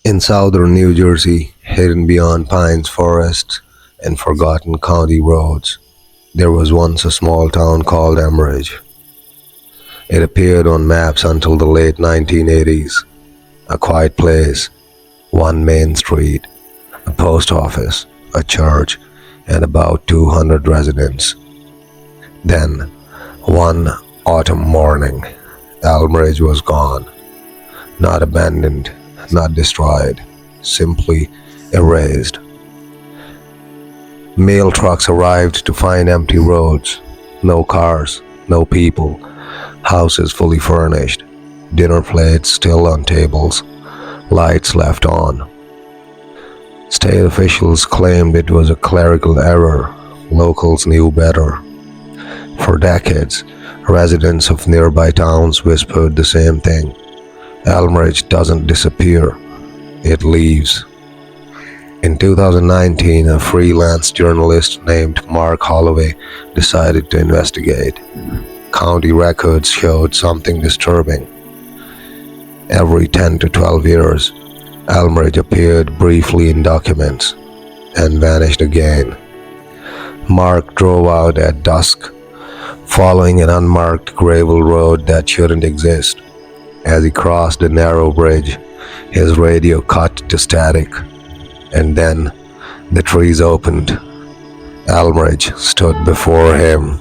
In southern New Jersey, hidden beyond pines forests and forgotten county roads, there was once a small town called Emerage. It appeared on maps until the late 1980s. A quiet place, one main street, a post office, a church, and about 200 residents. Then, one autumn morning, Elmridge was gone. Not abandoned, not destroyed, simply erased. Mail trucks arrived to find empty roads, no cars, no people, houses fully furnished, dinner plates still on tables, lights left on. State officials claimed it was a clerical error. Locals knew better. For decades, residents of nearby towns whispered the same thing. Elmridge doesn't disappear, it leaves. In 2019, a freelance journalist named Mark Holloway decided to investigate. County records showed something disturbing. Every 10 to 12 years, Elmridge appeared briefly in documents and vanished again. Mark drove out at dusk, following an unmarked gravel road that shouldn't exist. As he crossed the narrow bridge, his radio cut to static, and then the trees opened. Elmridge stood before him.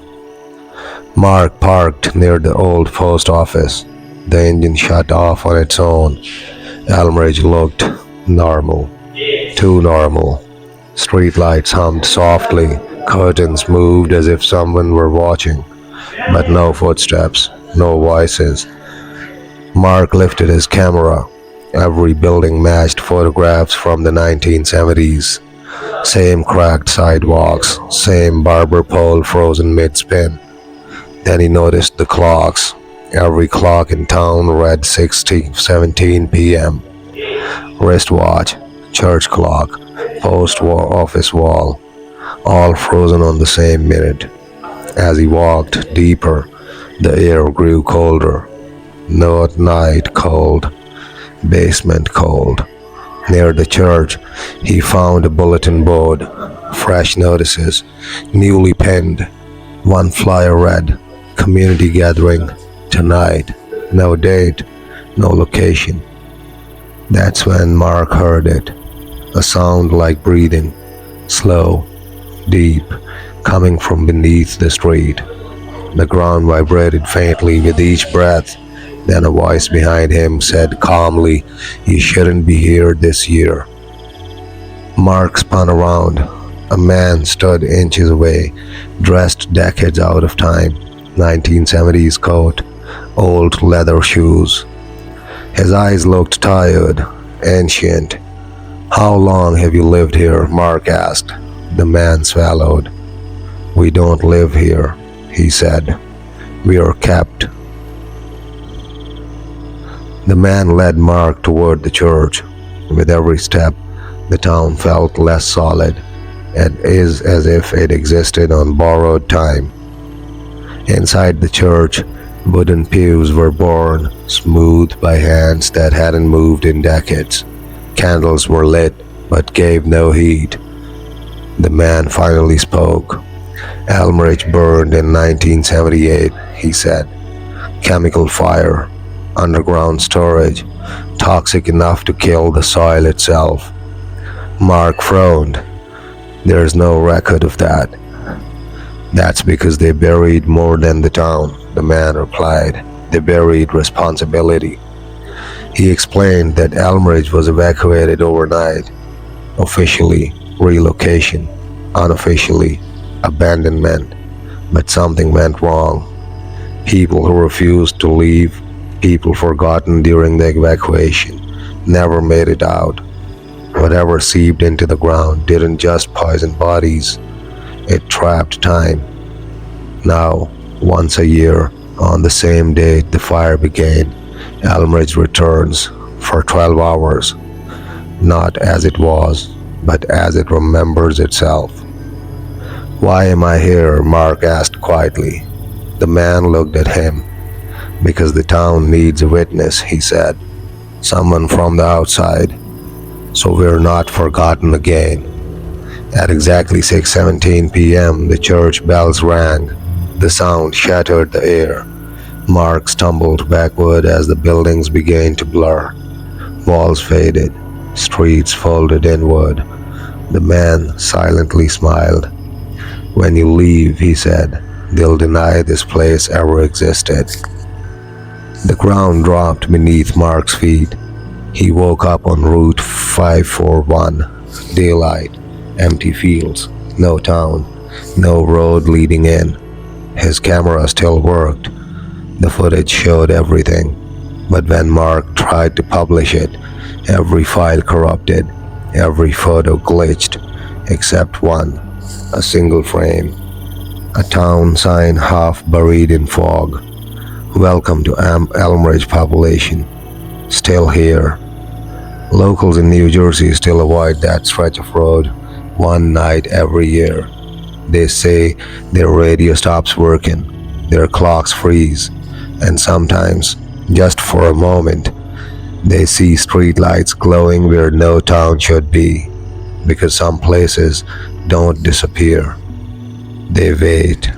Mark parked near the old post office. The engine shut off on its own. Elmridge looked normal, too normal. Streetlights hummed softly, curtains moved as if someone were watching, but no footsteps, no voices. Mark lifted his camera. Every building matched photographs from the 1970s. Same cracked sidewalks, same barber pole frozen mid-spin. Then he noticed the clocks. Every clock in town read 6:17 p.m. Wristwatch, church clock, post office wall, all frozen on the same minute. As he walked deeper, the air grew colder. Not night cold, basement cold. Near the church, he found a bulletin board, fresh notices, newly penned. One flyer read, "Community gathering, tonight." No date, no location. That's when Mark heard it. A sound like breathing, slow, deep, coming from beneath the street. The ground vibrated faintly with each breath. Then a voice behind him said calmly, "You shouldn't be here this year." Mark spun around. A man stood inches away, dressed decades out of time. 1970s coat, old leather shoes. His eyes looked tired, ancient. "How long have you lived here?" Mark asked. The man swallowed. "We don't live here," he said. "We are kept." The man led Mark toward the church. With every step, the town felt less solid, and is as if it existed on borrowed time. Inside the church, wooden pews were borne, smoothed by hands that hadn't moved in decades. Candles were lit, but gave no heat. The man finally spoke. "Elmridge burned in 1978, he said. "Chemical fire, underground storage, toxic enough to kill the soil itself." Mark frowned. "There's no record of that." "That's because they buried more than the town," the man replied. "They buried responsibility." He explained that Elmridge was evacuated overnight. Officially, relocation. Unofficially, abandonment. But something went wrong. People who refused to leave, people forgotten during the evacuation, never made it out. Whatever seeped into the ground didn't just poison bodies, it trapped time. Now, once a year, on the same date the fire began, Elmridge returns for 12 hours, not as it was, but as it remembers itself. "Why am I here?" Mark asked quietly. The man looked at him. "Because the town needs a witness," he said. "Someone from the outside. so we're not forgotten again. At exactly 6:17 p.m., the church bells rang. The sound shattered the air. Mark stumbled backward as the buildings began to blur. Walls faded, streets folded inward. The man silently smiled. "When you leave," he said, "they'll deny this place ever existed." The ground dropped beneath Mark's feet. He woke up on Route 541. Daylight, empty fields, no town, no road leading in. His camera still worked. The footage showed everything. But when Mark tried to publish it, every file corrupted, every photo glitched, except one, a single frame. A town sign half buried in fog. "Welcome to Elmridge Population. Still here." Locals in New Jersey still avoid that stretch of road one night every year. They say their radio stops working, their clocks freeze, and sometimes, just for a moment, they see streetlights glowing where no town should be, because some places don't disappear. They wait.